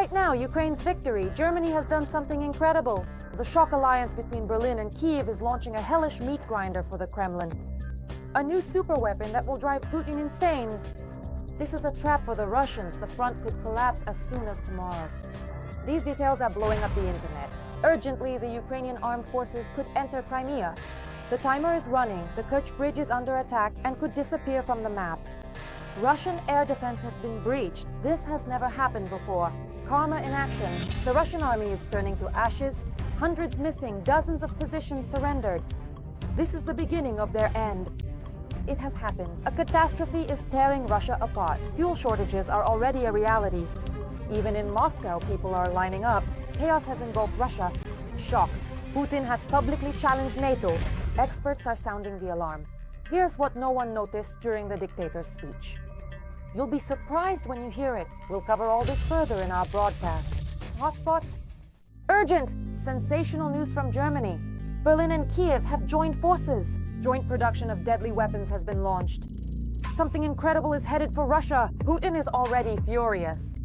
Right now, Ukraine's victory, Germany has done something incredible. The shock alliance between Berlin and Kyiv is launching a hellish meat grinder for the Kremlin. A new superweapon that will drive Putin insane. This is a trap for the Russians. The front could collapse as soon as tomorrow. These details are blowing up the internet. Urgently, the Ukrainian armed forces could enter Crimea. The timer is running, the Kerch Bridge is under attack and could disappear from the map. Russian air defense has been breached. This has never happened before. Karma in action. The Russian army is turning to ashes. Hundreds missing, dozens of positions surrendered. This is the beginning of their end. It has happened. A catastrophe is tearing Russia apart. Fuel shortages are already a reality. Even in Moscow, people are lining up. Chaos has engulfed Russia. Shock. Putin has publicly challenged NATO. Experts are sounding the alarm. Here's what no one noticed during the dictator's speech. You'll be surprised when you hear it. We'll cover all this further in our broadcast. Hotspot? Urgent! Sensational news from Germany. Berlin and Kyiv have joined forces. Joint production of deadly weapons has been launched. Something incredible is headed for Russia. Putin is already furious.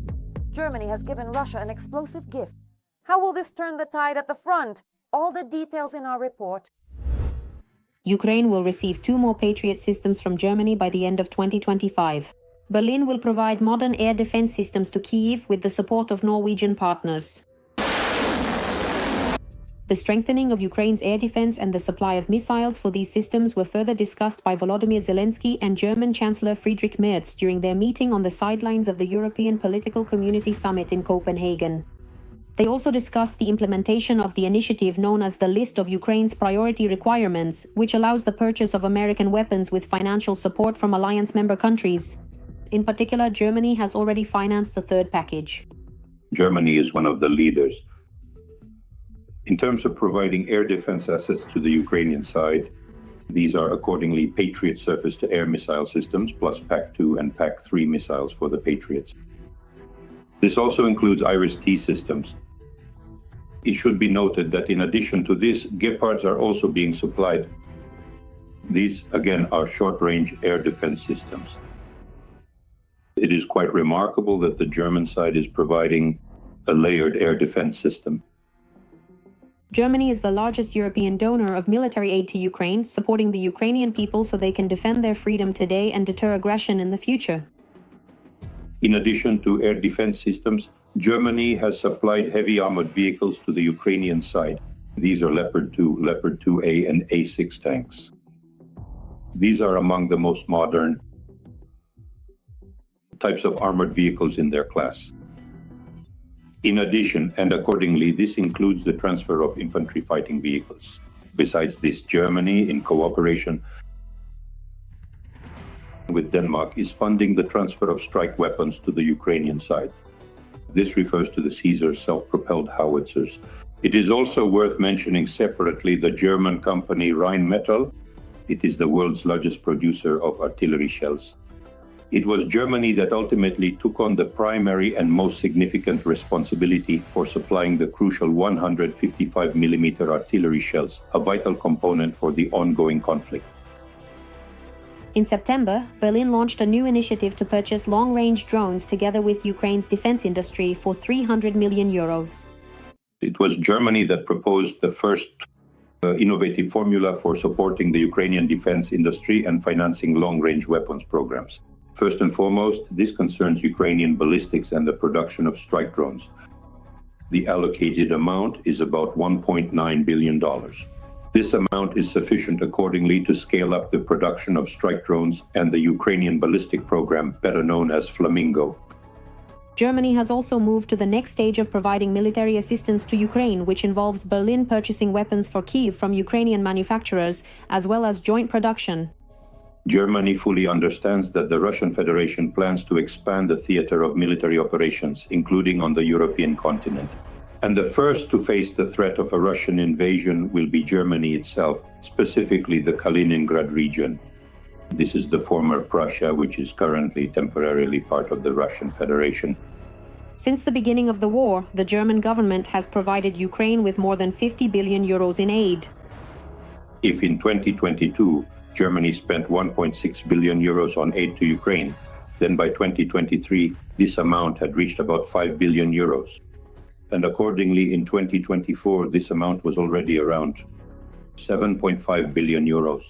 Germany has given Russia an explosive gift. How will this turn the tide at the front? All the details in our report. Ukraine will receive 2 more Patriot systems from Germany by the end of 2025. Berlin will provide modern air defense systems to Kyiv with the support of Norwegian partners. The strengthening of Ukraine's air defense and the supply of missiles for these systems were further discussed by Volodymyr Zelensky and German Chancellor Friedrich Merz during their meeting on the sidelines of the European Political Community Summit in Copenhagen. They also discussed the implementation of the initiative known as the List of Ukraine's Priority Requirements, which allows the purchase of American weapons with financial support from alliance member countries. In particular, Germany has already financed the third package. Germany is one of the leaders. In terms of providing air defense assets to the Ukrainian side, these are accordingly Patriot surface-to-air missile systems, plus PAC-2 and PAC-3 missiles for the Patriots. This also includes IRIS-T systems. It should be noted that in addition to this, Gepards are also being supplied. These, again, are short-range air defense systems. It is quite remarkable that the German side is providing a layered air defense system. Germany is the largest European donor of military aid to Ukraine, supporting the Ukrainian people so they can defend their freedom today and deter aggression in the future. In addition to air defense systems, Germany has supplied heavy armored vehicles to the Ukrainian side. These are Leopard 2, Leopard 2A, and A6 tanks. These are among the most modern types of armored vehicles in their class. In addition, and accordingly, this includes the transfer of infantry fighting vehicles. Besides this, Germany, in cooperation with Denmark, is funding the transfer of strike weapons to the Ukrainian side. This refers to the Caesar self-propelled howitzers. It is also worth mentioning separately the German company Rheinmetall. It is the world's largest producer of artillery shells. It was Germany that ultimately took on the primary and most significant responsibility for supplying the crucial 155mm artillery shells, a vital component for the ongoing conflict. In September, Berlin launched a new initiative to purchase long-range drones together with Ukraine's defense industry for 300 million euros. It was Germany that proposed the first innovative formula for supporting the Ukrainian defense industry and financing long-range weapons programs. First and foremost, this concerns Ukrainian ballistics and the production of strike drones. The allocated amount is about $1.9 billion. This amount is sufficient accordingly to scale up the production of strike drones and the Ukrainian ballistic program, better known as Flamingo. Germany has also moved to the next stage of providing military assistance to Ukraine, which involves Berlin purchasing weapons for Kyiv from Ukrainian manufacturers, as well as joint production. Germany fully understands that the Russian Federation plans to expand the theater of military operations, including on the European continent. And the first to face the threat of a Russian invasion will be Germany itself, specifically the Kaliningrad region. This is the former Prussia, which is currently temporarily part of the Russian Federation. Since the beginning of the war, the German government has provided Ukraine with more than 50 billion euros in aid. If in 2022, Germany spent 1.6 billion euros on aid to Ukraine, then by 2023, this amount had reached about 5 billion euros. And accordingly, in 2024, this amount was already around 7.5 billion euros.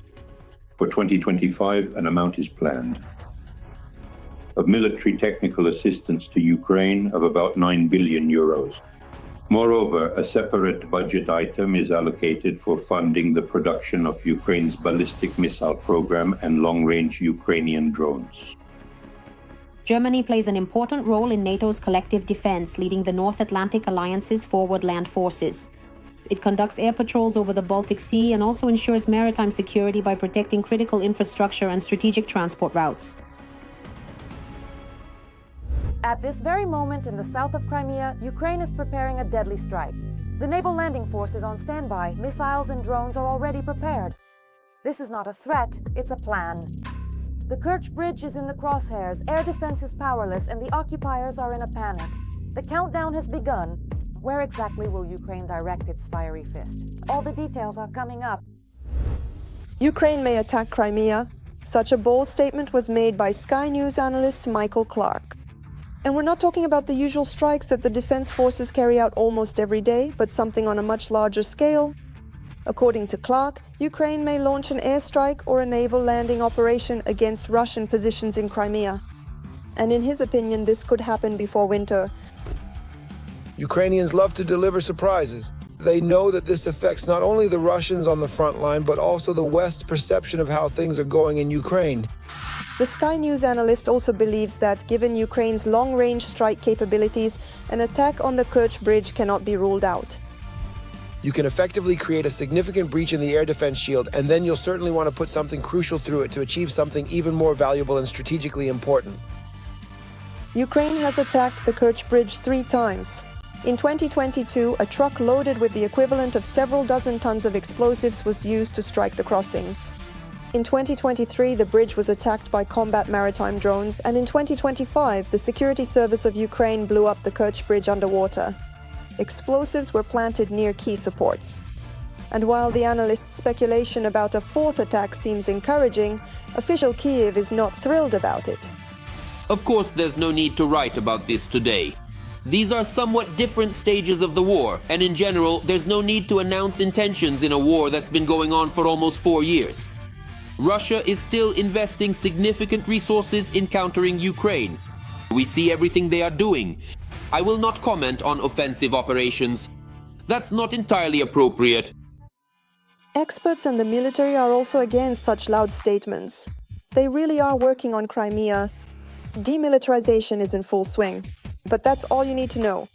For 2025, an amount is planned of military technical assistance to Ukraine of about 9 billion euros. Moreover, a separate budget item is allocated for funding the production of Ukraine's ballistic missile program and long-range Ukrainian drones. Germany plays an important role in NATO's collective defense, leading the North Atlantic Alliance's forward land forces. It conducts air patrols over the Baltic Sea and also ensures maritime security by protecting critical infrastructure and strategic transport routes. At this very moment in the south of Crimea, Ukraine is preparing a deadly strike. The naval landing force is on standby, missiles and drones are already prepared. This is not a threat, it's a plan. The Kerch Bridge is in the crosshairs, air defense is powerless, and the occupiers are in a panic. The countdown has begun. Where exactly will Ukraine direct its fiery fist? All the details are coming up. Ukraine may attack Crimea. Such a bold statement was made by Sky News analyst Michael Clark. And we're not talking about the usual strikes that the defense forces carry out almost every day, but something on a much larger scale. According to Clark, Ukraine may launch an airstrike or a naval landing operation against Russian positions in Crimea. And in his opinion, this could happen before winter. Ukrainians love to deliver surprises. They know that this affects not only the Russians on the front line, but also the West's perception of how things are going in Ukraine. The Sky News analyst also believes that, given Ukraine's long-range strike capabilities, an attack on the Kerch Bridge cannot be ruled out. You can effectively create a significant breach in the air defense shield, and then you'll certainly want to put something crucial through it to achieve something even more valuable and strategically important. Ukraine has attacked the Kerch Bridge 3 times. In 2022, a truck loaded with the equivalent of several dozen tons of explosives was used to strike the crossing. In 2023, the bridge was attacked by combat maritime drones, and in 2025, the Security Service of Ukraine blew up the Kerch Bridge underwater. Explosives were planted near key supports. And while the analyst's speculation about a fourth attack seems encouraging, official Kyiv is not thrilled about it. Of course, there's no need to write about this today. These are somewhat different stages of the war, and in general, there's no need to announce intentions in a war that's been going on for almost 4 years. Russia is still investing significant resources in countering Ukraine. We see everything they are doing. I will not comment on offensive operations. That's not entirely appropriate. Experts and the military are also against such loud statements. They really are working on Crimea. Demilitarization is in full swing. But that's all you need to know.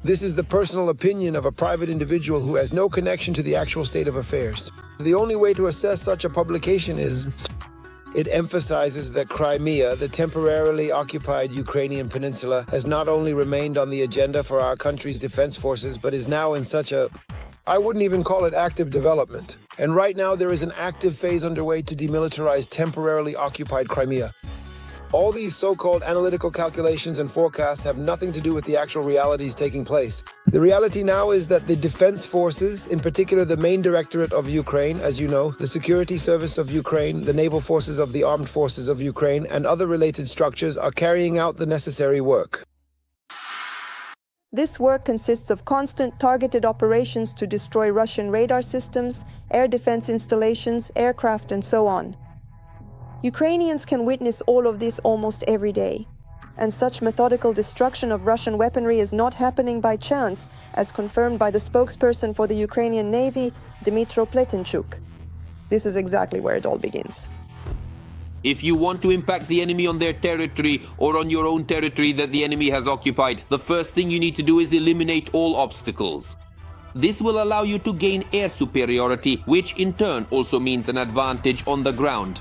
This is the personal opinion of a private individual who has no connection to the actual state of affairs. The only way to assess such a publication is it emphasizes that Crimea, the temporarily occupied Ukrainian peninsula, has not only remained on the agenda for our country's defense forces, but is now in such a, I wouldn't even call it active development. And right now there is an active phase underway to demilitarize temporarily occupied Crimea. All these so-called analytical calculations and forecasts have nothing to do with the actual realities taking place. The reality now is that the defense forces, in particular the main directorate of Ukraine, as you know, the Security Service of Ukraine, the naval forces of the armed forces of Ukraine, and other related structures are carrying out the necessary work. This work consists of constant targeted operations to destroy Russian radar systems, air defense installations, aircraft, and so on. Ukrainians can witness all of this almost every day. And such methodical destruction of Russian weaponry is not happening by chance, as confirmed by the spokesperson for the Ukrainian Navy, Dmytro Pletenchuk. This is exactly where it all begins. If you want to impact the enemy on their territory or on your own territory that the enemy has occupied, the first thing you need to do is eliminate all obstacles. This will allow you to gain air superiority, which in turn also means an advantage on the ground.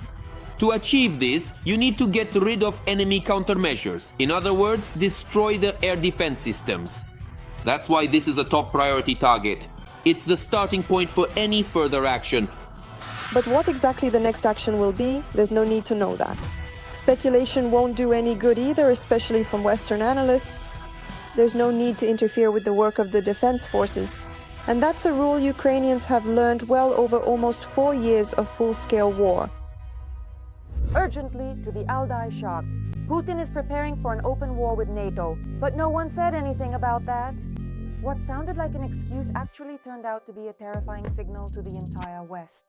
To achieve this, you need to get rid of enemy countermeasures. In other words, destroy the air defense systems. That's why this is a top priority target. It's the starting point for any further action. But what exactly the next action will be, there's no need to know that. Speculation won't do any good either, especially from Western analysts. There's no need to interfere with the work of the defense forces. And that's a rule Ukrainians have learned well over almost 4 years of full-scale war. Urgently to the Valdai shock. Putin is preparing for an open war with NATO, but no one said anything about that. What sounded like an excuse actually turned out to be a terrifying signal to the entire West.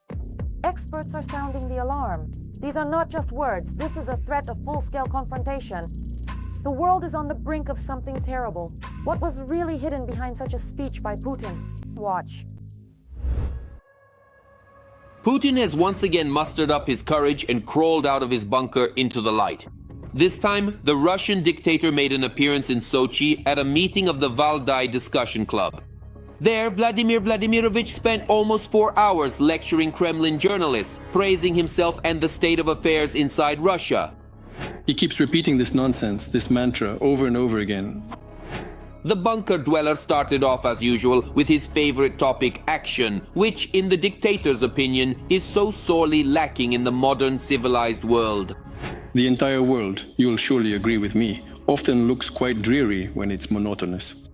Experts are sounding the alarm. These are not just words, this is a threat of full-scale confrontation. The world is on the brink of something terrible. What was really hidden behind such a speech by Putin? Watch. Putin has once again mustered up his courage and crawled out of his bunker into the light. This time, the Russian dictator made an appearance in Sochi at a meeting of the Valdai discussion club. There, Vladimir Vladimirovich spent almost 4 hours lecturing Kremlin journalists, praising himself and the state of affairs inside Russia. He keeps repeating this nonsense, this mantra, over and over again. The bunker dweller started off as usual with his favorite topic, action, which, in the dictator's opinion, is so sorely lacking in the modern civilized world. The entire world, you'll surely agree with me, often looks quite dreary when it's monotonous.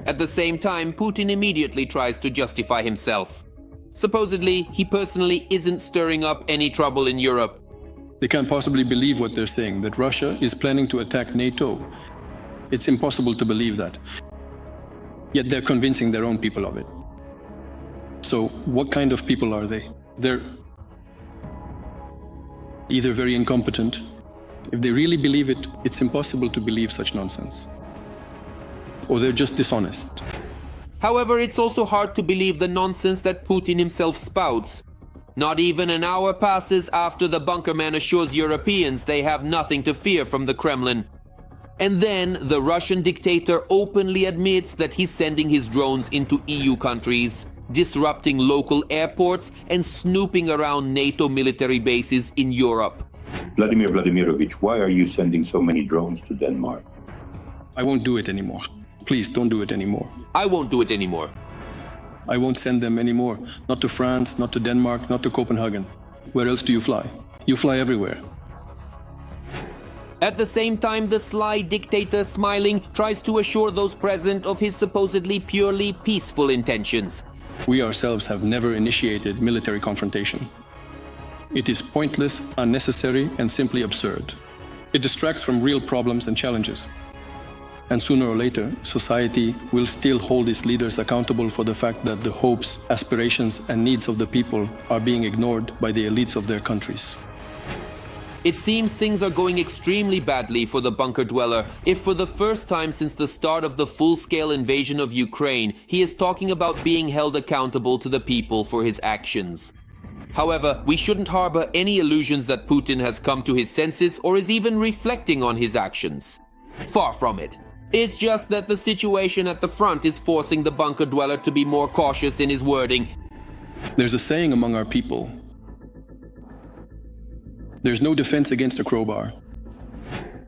At the same time, Putin immediately tries to justify himself. Supposedly, he personally isn't stirring up any trouble in Europe. They can't possibly believe what they're saying, that Russia is planning to attack NATO. It's impossible to believe that. Yet they're convincing their own people of it. So, what kind of people are they? They're either very incompetent. If they really believe it, it's impossible to believe such nonsense. Or they're just dishonest. However, it's also hard to believe the nonsense that Putin himself spouts. Not even an hour passes after the bunkerman assures Europeans they have nothing to fear from the Kremlin. And then the Russian dictator openly admits that he's sending his drones into EU countries, disrupting local airports and snooping around NATO military bases in Europe. Vladimir Vladimirovich, why are you sending so many drones to Denmark? I won't do it anymore. Please don't do it anymore. I won't do it anymore. I won't send them anymore. Not to France, not to Denmark, not to Copenhagen. Where else do you fly? You fly everywhere. At the same time, the sly dictator, smiling, tries to assure those present of his supposedly purely peaceful intentions. We ourselves have never initiated military confrontation. It is pointless, unnecessary, and simply absurd. It distracts from real problems and challenges. And sooner or later, society will still hold its leaders accountable for the fact that the hopes, aspirations, and needs of the people are being ignored by the elites of their countries. It seems things are going extremely badly for the bunker dweller if for the first time since the start of the full-scale invasion of Ukraine, he is talking about being held accountable to the people for his actions. However, we shouldn't harbor any illusions that Putin has come to his senses or is even reflecting on his actions. Far from it. It's just that the situation at the front is forcing the bunker dweller to be more cautious in his wording. There's a saying among our people. There's no defense against a crowbar.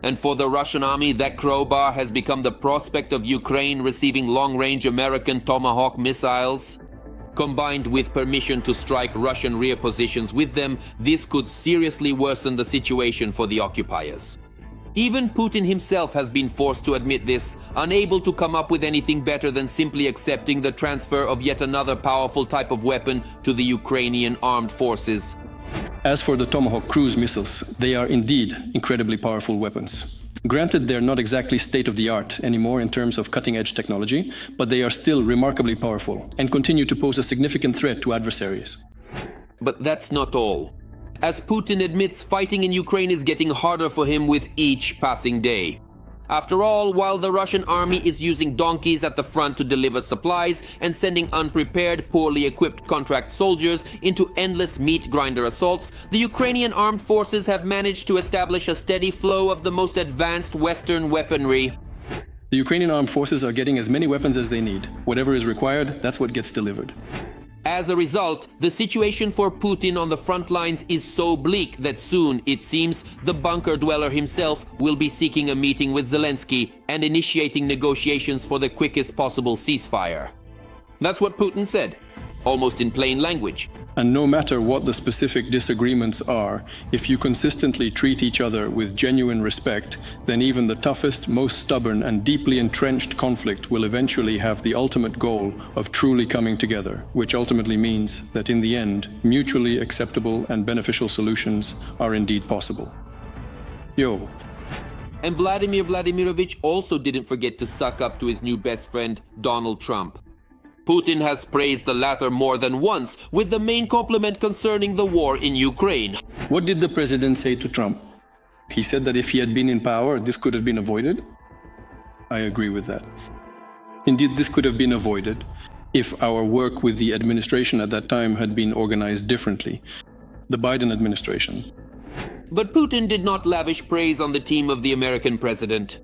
And for the Russian army, that crowbar has become the prospect of Ukraine receiving long-range American Tomahawk missiles. Combined with permission to strike Russian rear positions with them, this could seriously worsen the situation for the occupiers. Even Putin himself has been forced to admit this, unable to come up with anything better than simply accepting the transfer of yet another powerful type of weapon to the Ukrainian armed forces. As for the Tomahawk cruise missiles, they are indeed incredibly powerful weapons. Granted, they're not exactly state-of-the-art anymore in terms of cutting-edge technology, but they are still remarkably powerful and continue to pose a significant threat to adversaries. But that's not all. As Putin admits, fighting in Ukraine is getting harder for him with each passing day. After all, while the Russian army is using donkeys at the front to deliver supplies and sending unprepared, poorly equipped contract soldiers into endless meat grinder assaults, the Ukrainian armed forces have managed to establish a steady flow of the most advanced Western weaponry. The Ukrainian armed forces are getting as many weapons as they need. Whatever is required, that's what gets delivered. As a result, the situation for Putin on the front lines is so bleak that soon, it seems, the bunker dweller himself will be seeking a meeting with Zelensky and initiating negotiations for the quickest possible ceasefire. That's what Putin said. almost in plain language. And no matter what the specific disagreements are, if you consistently treat each other with genuine respect, then even the toughest, most stubborn, and deeply entrenched conflict will eventually have the ultimate goal of truly coming together, which ultimately means that in the end, mutually acceptable and beneficial solutions are indeed possible. Yo. And Vladimir Vladimirovich also didn't forget to suck up to his new best friend, Donald Trump. Putin has praised the latter more than once, with the main compliment concerning the war in Ukraine. What did the president say to Trump? He said that if he had been in power, this could have been avoided? I agree with that. Indeed, this could have been avoided if our work with the administration at that time had been organized differently. The Biden administration. But Putin did not lavish praise on the team of the American president.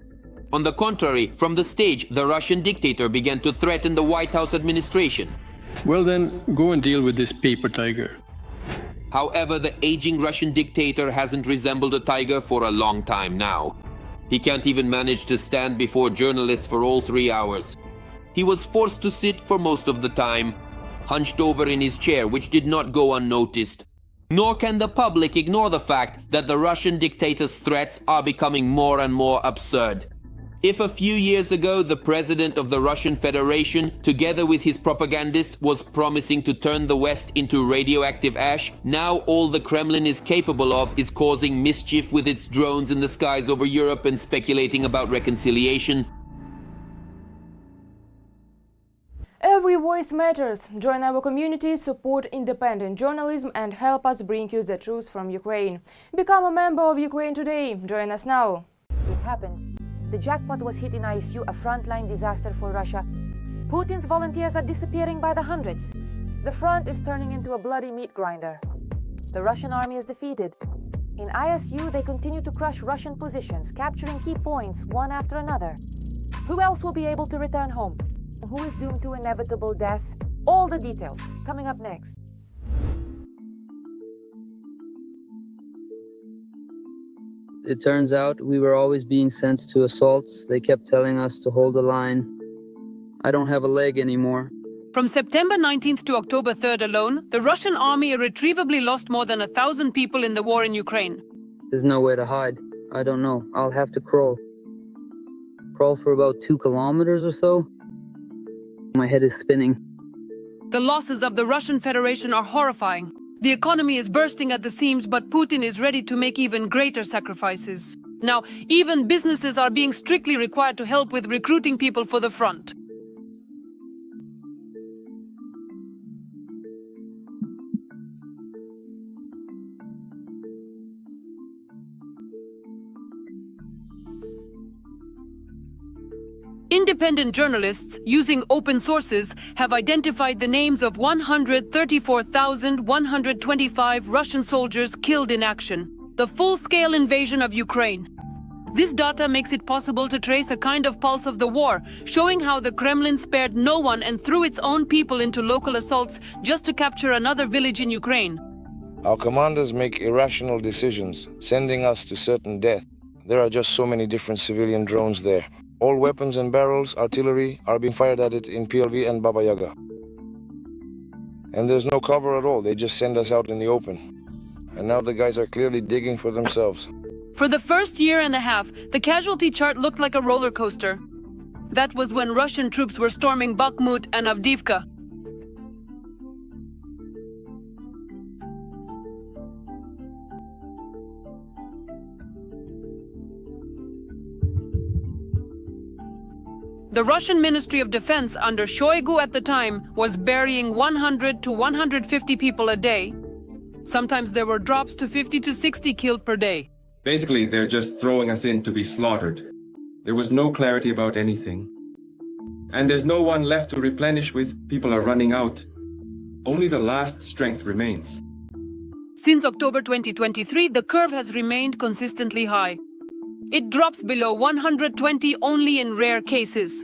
On the contrary, from the stage, the Russian dictator began to threaten the White House administration. Well then, go and deal with this paper tiger. However, the aging Russian dictator hasn't resembled a tiger for a long time now. He can't even manage to stand before journalists for all 3 hours. He was forced to sit for most of the time, hunched over in his chair, which did not go unnoticed. Nor can the public ignore the fact that the Russian dictator's threats are becoming more and more absurd. If a few years ago the president of the Russian Federation, together with his propagandists, was promising to turn the West into radioactive ash, now all the Kremlin is capable of is causing mischief with its drones in the skies over Europe and speculating about reconciliation. Every voice matters. Join our community, support independent journalism and help us bring you the truth from Ukraine. Become a member of Ukraine today. Join us now. It happened. The jackpot was hit in ISU, a frontline disaster for Russia. Putin's volunteers are disappearing by the hundreds. The front is turning into a bloody meat grinder. The Russian army is defeated. In ISU, they continue to crush Russian positions, capturing key points one after another. Who else will be able to return home? Who is doomed to inevitable death? All the details coming up next. It turns out we were always being sent to assaults. They kept telling us to hold the line. I don't have a leg anymore. From September 19th to October 3rd alone, the Russian army irretrievably lost more than 1,000 people in the war in Ukraine. There's nowhere to hide. I don't know. I'll have to crawl. Crawl for about 2 kilometers or so. My head is spinning. The losses of the Russian Federation are horrifying. The economy is bursting at the seams, but Putin is ready to make even greater sacrifices. Now, even businesses are being strictly required to help with recruiting people for the front. Independent journalists, using open sources, have identified the names of 134,125 Russian soldiers killed in action. The full-scale invasion of Ukraine. This data makes it possible to trace a kind of pulse of the war, showing how the Kremlin spared no one and threw its own people into local assaults just to capture another village in Ukraine. Our commanders make irrational decisions, sending us to certain death. There are just so many different civilian drones there. All weapons and barrels, artillery, are being fired at it in PLV and Baba Yaga. And there's no cover at all, they just send us out in the open. And now the guys are clearly digging for themselves. For the first year and a half, the casualty chart looked like a roller coaster. That was when Russian troops were storming Bakhmut and Avdiivka. The Russian Ministry of Defense under Shoigu at the time was burying 100 to 150 people a day. Sometimes there were drops to 50 to 60 killed per day. Basically, they're just throwing us in to be slaughtered. There was no clarity about anything. And there's no one left to replenish with. People are running out. Only the last strength remains. Since October 2023, the curve has remained consistently high. It drops below 120 only in rare cases.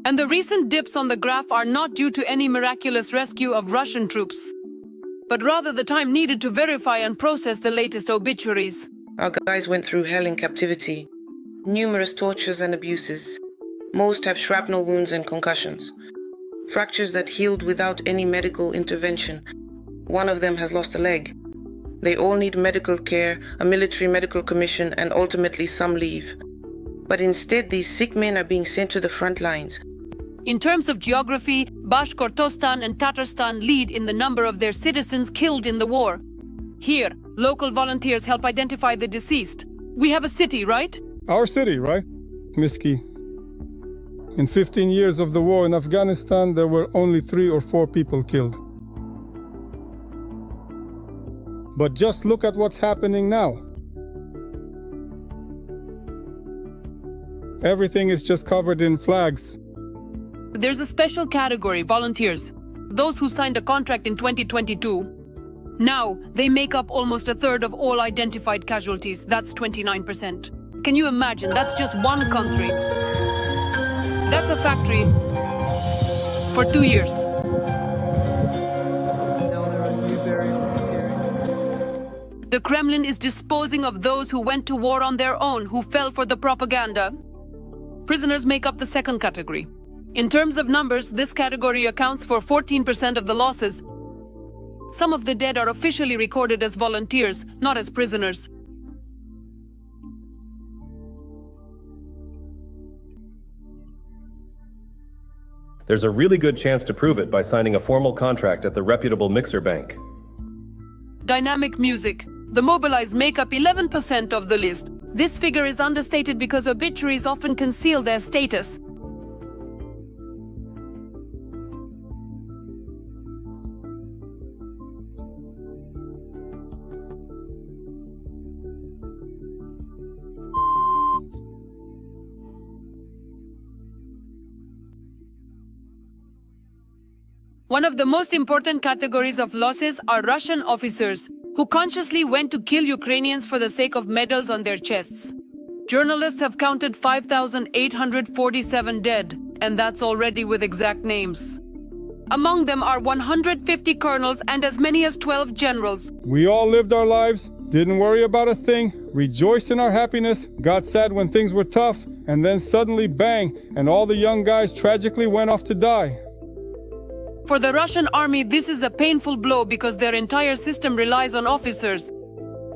And the recent dips on the graph are not due to any miraculous rescue of Russian troops, but rather the time needed to verify and process the latest obituaries. Our guys went through hell in captivity, numerous tortures and abuses. Most have shrapnel wounds and concussions. fractures that healed without any medical intervention. One of them has lost a leg. They all need medical care, a military medical commission, and ultimately some leave. But instead, these sick men are being sent to the front lines. In terms of geography, Bashkortostan and Tatarstan lead in the number of their citizens killed in the war. Here, local volunteers help identify the deceased. We have a city, right? Our city, right? Miski. In 15 years of the war in Afghanistan, there were only 3 or 4 people killed. But just look at what's happening now. Everything is just covered in flags. There's a special category, volunteers. Those who signed a contract in 2022. Now, they make up almost a third of all identified casualties. That's 29%. Can you imagine? That's just one country. That's a factory for 2 years. The Kremlin is disposing of those who went to war on their own, who fell for the propaganda. Prisoners make up the second category. In terms of numbers, this category accounts for 14% of the losses. Some of the dead are officially recorded as volunteers, not as prisoners. There's a really good chance to prove it by signing a formal contract at the reputable mixer bank. Dynamic music. The mobilized make up 11% of the list. This figure is understated because obituaries often conceal their status. One of the most important categories of losses are Russian officers who consciously went to kill Ukrainians for the sake of medals on their chests. Journalists have counted 5,847 dead, and that's already with exact names. Among them are 150 colonels and as many as 12 generals. We all lived our lives, didn't worry about a thing, rejoiced in our happiness, got sad when things were tough, and then suddenly bang, and all the young guys tragically went off to die. For the Russian army, this is a painful blow because their entire system relies on officers.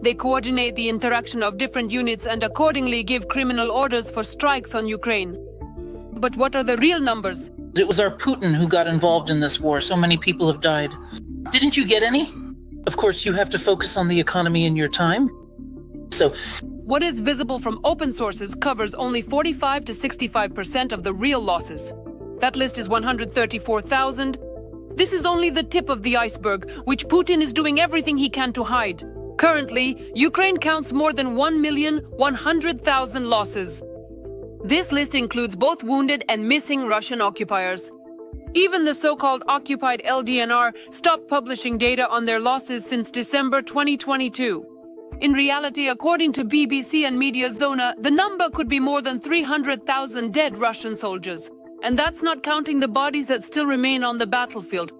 They coordinate the interaction of different units and accordingly give criminal orders for strikes on Ukraine. But what are the real numbers? It was our Putin who got involved in this war. So many people have died. Didn't you get any? Of course, you have to focus on the economy in your time. So, what is visible from open sources covers only 45 to 65% of the real losses. That list is 134,000. This is only the tip of the iceberg, which Putin is doing everything he can to hide. Currently, Ukraine counts more than 1,100,000 losses. This list includes both wounded and missing Russian occupiers. Even the so-called occupied LDNR stopped publishing data on their losses since December 2022. In reality, according to BBC and Mediazona, the number could be more than 300,000 dead Russian soldiers. And that's not counting the bodies that still remain on the battlefield.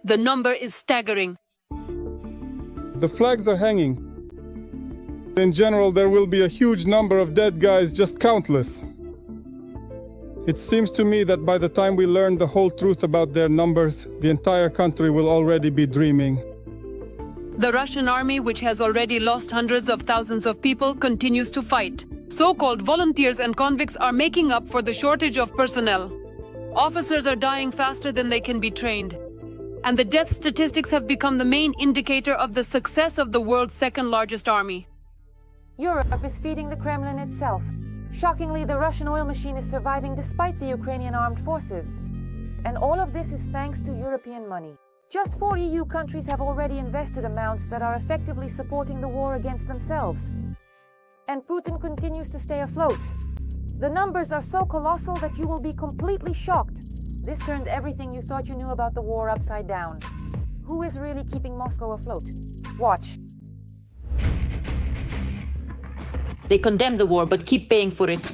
The number is staggering. The flags are hanging. In general, there will be a huge number of dead guys, just countless. It seems to me that by the time we learn the whole truth about their numbers, the entire country will already be dreaming. The Russian army, which has already lost hundreds of thousands of people, continues to fight. So-called volunteers and convicts are making up for the shortage of personnel. Officers are dying faster than they can be trained. And the death statistics have become the main indicator of the success of the world's second largest army. Europe is feeding the Kremlin itself. Shockingly, the Russian oil machine is surviving despite the Ukrainian armed forces. And all of this is thanks to European money. Just 4 EU countries have already invested amounts that are effectively supporting the war against themselves. And Putin continues to stay afloat. The numbers are so colossal that you will be completely shocked. This turns everything you thought you knew about the war upside down. Who is really keeping Moscow afloat? Watch. They condemn the war but keep paying for it.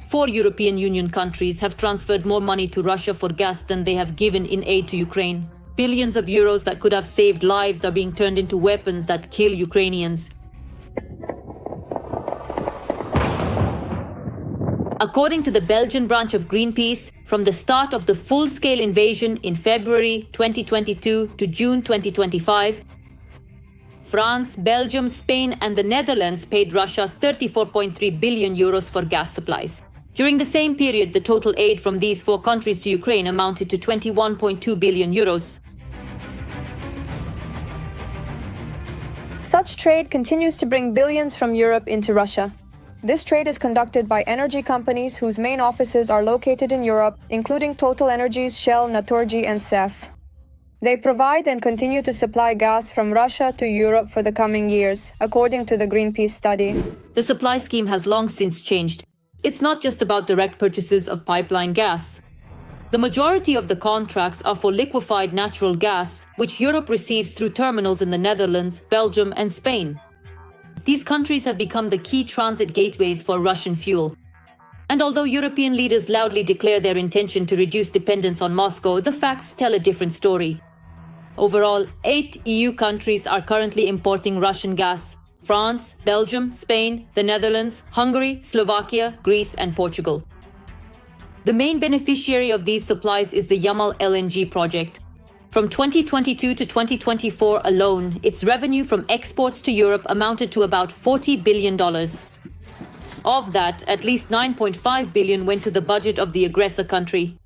4 European Union countries have transferred more money to Russia for gas than they have given in aid to Ukraine. Billions of euros that could have saved lives are being turned into weapons that kill Ukrainians. According to the Belgian branch of Greenpeace, from the start of the full-scale invasion in February 2022 to June 2025, France, Belgium, Spain, and the Netherlands paid Russia 34.3 billion euros for gas supplies. During the same period, the total aid from these four countries to Ukraine amounted to 21.2 billion euros. Such trade continues to bring billions from Europe into Russia. This trade is conducted by energy companies whose main offices are located in Europe, including Total Energies, Shell, Naturgy, and CEF. They provide and continue to supply gas from Russia to Europe for the coming years, according to the Greenpeace study. The supply scheme has long since changed. It's not just about direct purchases of pipeline gas. The majority of the contracts are for liquefied natural gas, which Europe receives through terminals in the Netherlands, Belgium, and Spain. These countries have become the key transit gateways for Russian fuel. And although European leaders loudly declare their intention to reduce dependence on Moscow, the facts tell a different story. Overall, 8 EU countries are currently importing Russian gas: France, Belgium, Spain, the Netherlands, Hungary, Slovakia, Greece, and Portugal. The main beneficiary of these supplies is the Yamal LNG project. From 2022 to 2024 alone, its revenue from exports to Europe amounted to about $40 billion. Of that, at least $9.5 billion went to the budget of the aggressor country.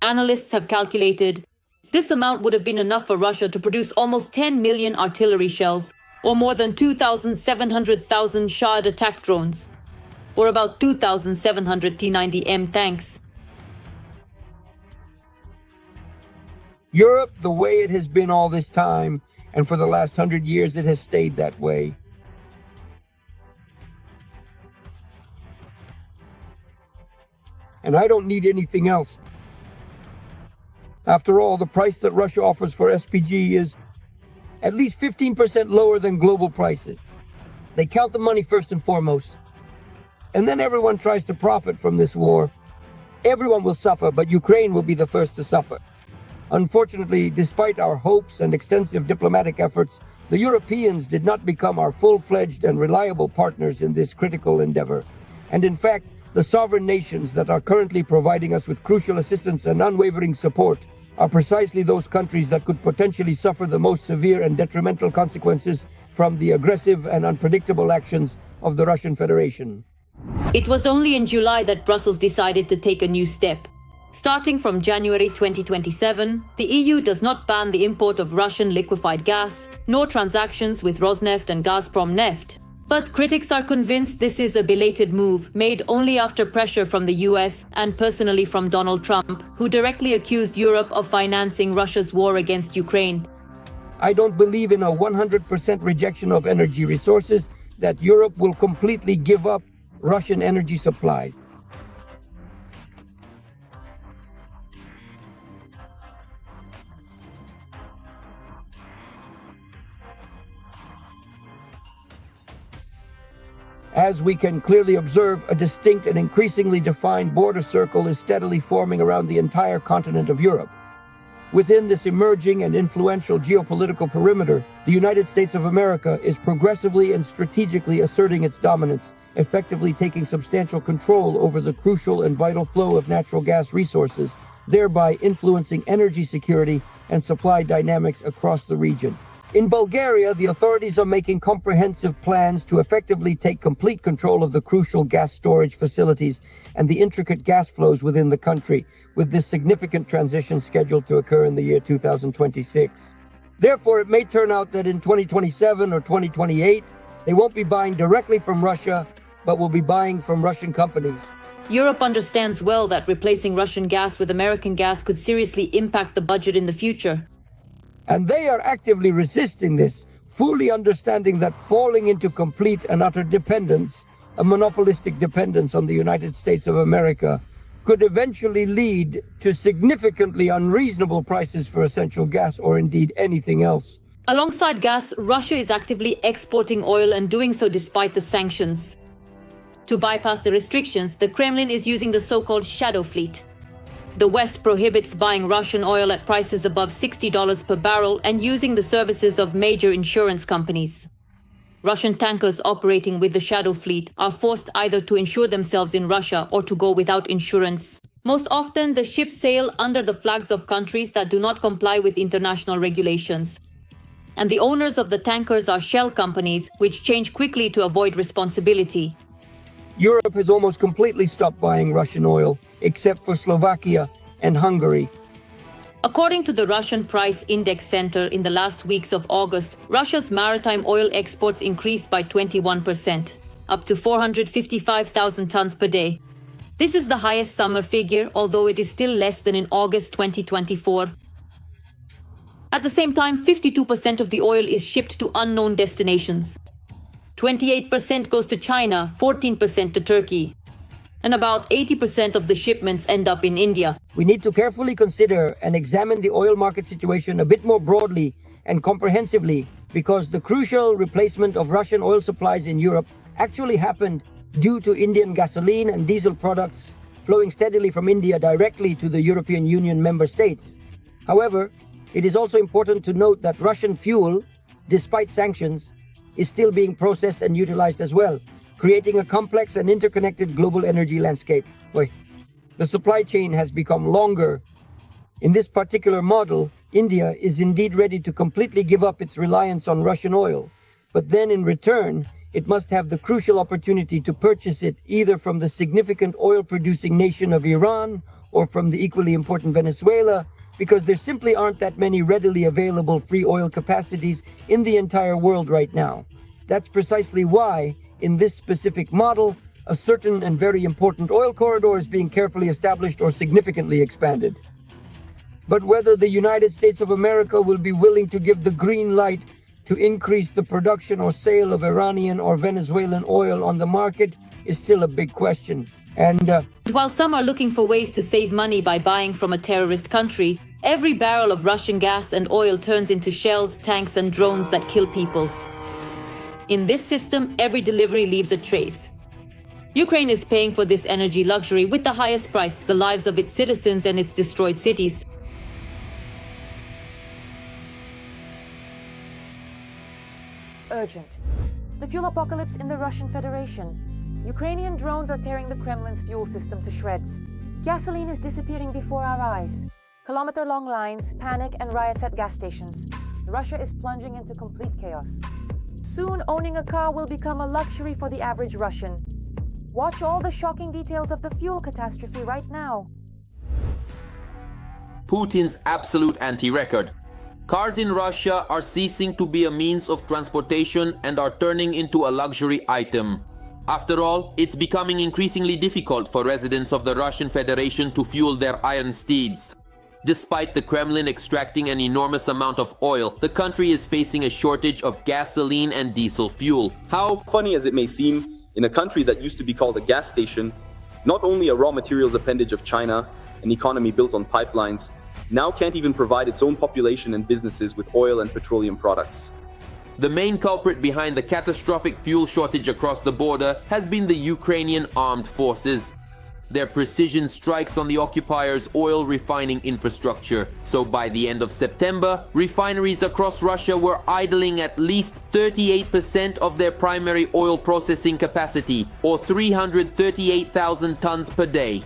Analysts have calculated this amount would have been enough for Russia to produce almost 10 million artillery shells, or more than 2,700,000 Shahd attack drones, or about 2,700 T-90M tanks. Europe, the way it has been all this time, and for the last 100 years it has stayed that way. And I don't need anything else. After all, the price that Russia offers for SPG is at least 15% lower than global prices. They count the money first and foremost. And then everyone tries to profit from this war. Everyone will suffer, but Ukraine will be the first to suffer. Unfortunately, despite our hopes and extensive diplomatic efforts, the Europeans did not become our full-fledged and reliable partners in this critical endeavor. And in fact, the sovereign nations that are currently providing us with crucial assistance and unwavering support are precisely those countries that could potentially suffer the most severe and detrimental consequences from the aggressive and unpredictable actions of the Russian Federation. It was only in July that Brussels decided to take a new step. Starting from January 2027, the EU does not ban the import of Russian liquefied gas, nor transactions with Rosneft and Gazprom Neft. But critics are convinced this is a belated move, made only after pressure from the US and personally from Donald Trump, who directly accused Europe of financing Russia's war against Ukraine. I don't believe in a 100% rejection of energy resources, that Europe will completely give up Russian energy supplies. As we can clearly observe, a distinct and increasingly defined border circle is steadily forming around the entire continent of Europe. Within this emerging and influential geopolitical perimeter, the United States of America is progressively and strategically asserting its dominance, effectively taking substantial control over the crucial and vital flow of natural gas resources, thereby influencing energy security and supply dynamics across the region. In Bulgaria, the authorities are making comprehensive plans to effectively take complete control of the crucial gas storage facilities and the intricate gas flows within the country, with this significant transition scheduled to occur in the year 2026. Therefore, it may turn out that in 2027 or 2028, they won't be buying directly from Russia, but will be buying from Russian companies. Europe understands well that replacing Russian gas with American gas could seriously impact the budget in the future. And they are actively resisting this, fully understanding that falling into complete and utter dependence, a monopolistic dependence on the United States of America, could eventually lead to significantly unreasonable prices for essential gas or indeed anything else. Alongside gas, Russia is actively exporting oil and doing so despite the sanctions. To bypass the restrictions, the Kremlin is using the so-called shadow fleet. The West prohibits buying Russian oil at prices above $60 per barrel and using the services of major insurance companies. Russian tankers operating with the Shadow Fleet are forced either to insure themselves in Russia or to go without insurance. Most often, the ships sail under the flags of countries that do not comply with international regulations. And the owners of the tankers are shell companies, which change quickly to avoid responsibility. Europe has almost completely stopped buying Russian oil, except for Slovakia and Hungary. According to the Russian Price Index Center, in the last weeks of August, Russia's maritime oil exports increased by 21%, up to 455,000 tons per day. This is the highest summer figure, although it is still less than in August 2024. At the same time, 52% of the oil is shipped to unknown destinations. 28% goes to China, 14% to Turkey. And about 80% of the shipments end up in India. We need to carefully consider and examine the oil market situation a bit more broadly and comprehensively, because the crucial replacement of Russian oil supplies in Europe actually happened due to Indian gasoline and diesel products flowing steadily from India directly to the European Union member states. However, it is also important to note that Russian fuel, despite sanctions, is still being processed and utilized as well, creating a complex and interconnected global energy landscape. The supply chain has become longer. In this particular model, India is indeed ready to completely give up its reliance on Russian oil, but then in return, it must have the crucial opportunity to purchase it either from the significant oil-producing nation of Iran or from the equally important Venezuela, because there simply aren't that many readily available free oil capacities in the entire world right now. That's precisely why, in this specific model, a certain and very important oil corridor is being carefully established or significantly expanded. But whether the United States of America will be willing to give the green light to increase the production or sale of Iranian or Venezuelan oil on the market is still a big question. And while some are looking for ways to save money by buying from a terrorist country, every barrel of Russian gas and oil turns into shells, tanks, and drones that kill people. In this system, every delivery leaves a trace. Ukraine is paying for this energy luxury with the highest price, the lives of its citizens and its destroyed cities. Urgent. The fuel apocalypse in the Russian Federation. Ukrainian drones are tearing the Kremlin's fuel system to shreds. Gasoline is disappearing before our eyes. Kilometer-long lines, panic, and riots at gas stations. Russia is plunging into complete chaos. Soon, owning a car will become a luxury for the average Russian. Watch all the shocking details of the fuel catastrophe right now. Putin's absolute anti-record. Cars in Russia are ceasing to be a means of transportation and are turning into a luxury item. After all, it's becoming increasingly difficult for residents of the Russian Federation to fuel their iron steeds. Despite the Kremlin extracting an enormous amount of oil, the country is facing a shortage of gasoline and diesel fuel. How funny as it may seem, in a country that used to be called a gas station, not only a raw materials appendage of China, an economy built on pipelines, now can't even provide its own population and businesses with oil and petroleum products. The main culprit behind the catastrophic fuel shortage across the border has been the Ukrainian armed forces. Their precision strikes on the occupiers' oil refining infrastructure. So by the end of September, refineries across Russia were idling at least 38% of their primary oil processing capacity, or 338,000 tons per day.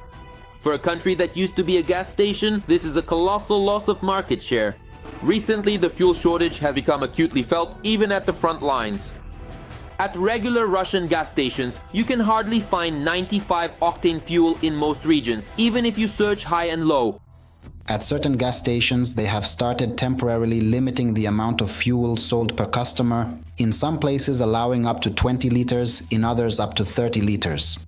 For a country that used to be a gas station, this is a colossal loss of market share. Recently, the fuel shortage has become acutely felt even at the front lines. At regular Russian gas stations, you can hardly find 95-octane fuel in most regions, even if you search high and low. At certain gas stations, they have started temporarily limiting the amount of fuel sold per customer, in some places allowing up to 20 liters, in others up to 30 liters.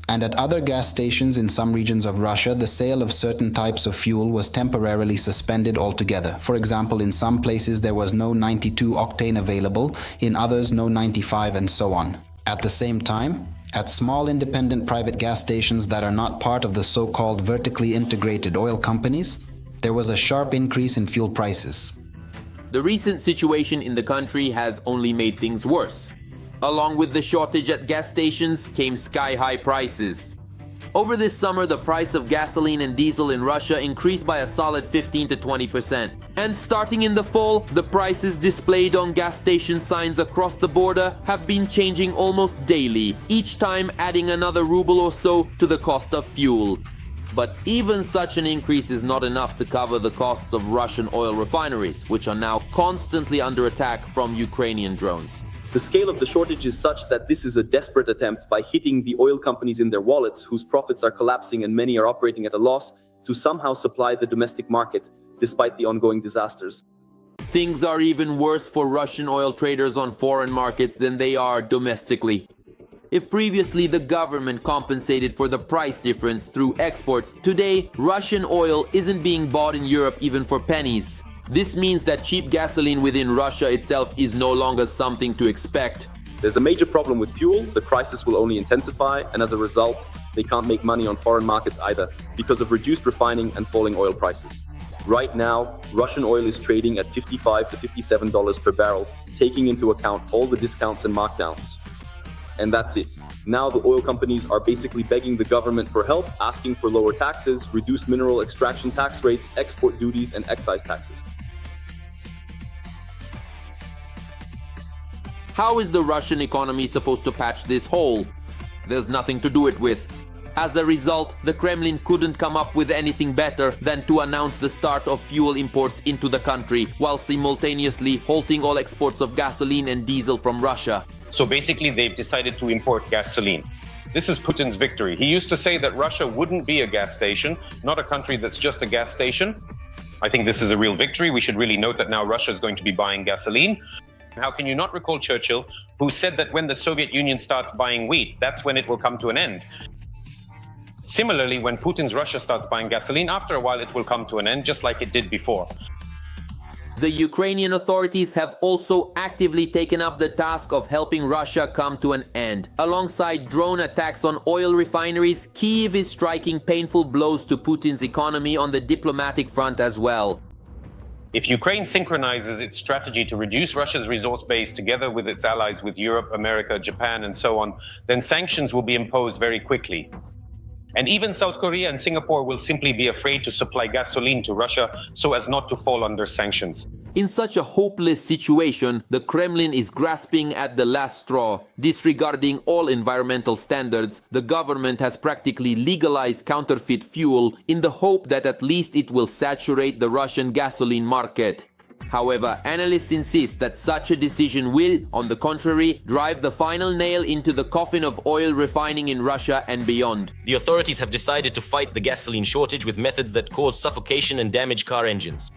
And at other gas stations in some regions of Russia, the sale of certain types of fuel was temporarily suspended altogether. For example, in some places there was no 92 octane available, in others no 95, and so on. At the same time, at small independent private gas stations that are not part of the so-called vertically integrated oil companies, there was a sharp increase in fuel prices. The recent situation in the country has only made things worse. Along with the shortage at gas stations came sky-high prices. Over this summer, the price of gasoline and diesel in Russia increased by a solid 15 to 20%. And starting in the fall, the prices displayed on gas station signs across the border have been changing almost daily, each time adding another ruble or so to the cost of fuel. But even such an increase is not enough to cover the costs of Russian oil refineries, which are now constantly under attack from Ukrainian drones. The scale of the shortage is such that this is a desperate attempt by hitting the oil companies in their wallets, whose profits are collapsing and many are operating at a loss, to somehow supply the domestic market, despite the ongoing disasters. Things are even worse for Russian oil traders on foreign markets than they are domestically. If previously the government compensated for the price difference through exports, today Russian oil isn't being bought in Europe even for pennies. This means that cheap gasoline within Russia itself is no longer something to expect. There's a major problem with fuel, the crisis will only intensify, and as a result, they can't make money on foreign markets either, because of reduced refining and falling oil prices. Right now, Russian oil is trading at $55 to $57 per barrel, taking into account all the discounts and markdowns. And that's it. Now the oil companies are basically begging the government for help, asking for lower taxes, reduced mineral extraction tax rates, export duties, and excise taxes. How is the Russian economy supposed to patch this hole? There's nothing to do it with. As a result, the Kremlin couldn't come up with anything better than to announce the start of fuel imports into the country, while simultaneously halting all exports of gasoline and diesel from Russia. So basically, they've decided to import gasoline. This is Putin's victory. He used to say that Russia wouldn't be a gas station, not a country that's just a gas station. I think this is a real victory. We should really note that now Russia is going to be buying gasoline. How can you not recall Churchill, who said that when the Soviet Union starts buying wheat, that's when it will come to an end? Similarly, when Putin's Russia starts buying gasoline, after a while it will come to an end, just like it did before. The Ukrainian authorities have also actively taken up the task of helping Russia come to an end. Alongside drone attacks on oil refineries, Kyiv is striking painful blows to Putin's economy on the diplomatic front as well. If Ukraine synchronizes its strategy to reduce Russia's resource base together with its allies with Europe, America, Japan, and so on, then sanctions will be imposed very quickly. And even South Korea and Singapore will simply be afraid to supply gasoline to Russia so as not to fall under sanctions. In such a hopeless situation, the Kremlin is grasping at the last straw. Disregarding all environmental standards, the government has practically legalized counterfeit fuel in the hope that at least it will saturate the Russian gasoline market. However, analysts insist that such a decision will, on the contrary, drive the final nail into the coffin of oil refining in Russia and beyond. The authorities have decided to fight the gasoline shortage with methods that cause suffocation and damage car engines.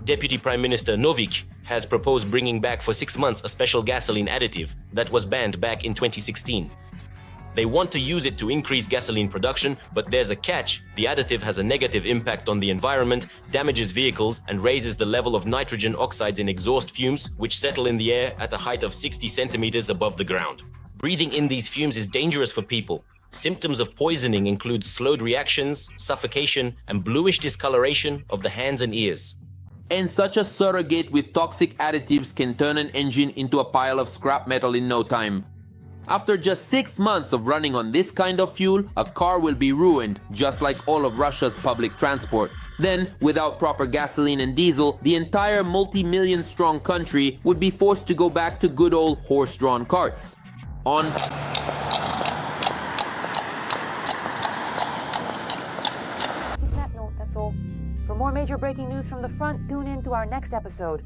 Deputy Prime Minister Novik has proposed bringing back for 6 months a special gasoline additive that was banned back in 2016. They want to use it to increase gasoline production, but there's a catch. The additive has a negative impact on the environment, damages vehicles, and raises the level of nitrogen oxides in exhaust fumes, which settle in the air at a height of 60 centimeters above the ground. Breathing in these fumes is dangerous for people. Symptoms of poisoning include slowed reactions, suffocation, and bluish discoloration of the hands and ears. And such a surrogate with toxic additives can turn an engine into a pile of scrap metal in no time. After just 6 months of running on this kind of fuel, a car will be ruined, just like all of Russia's public transport. Then, without proper gasoline and diesel, the entire multi-million strong country would be forced to go back to good old horse-drawn carts. On that note, that's all. For more major breaking news from the front, tune in to our next episode.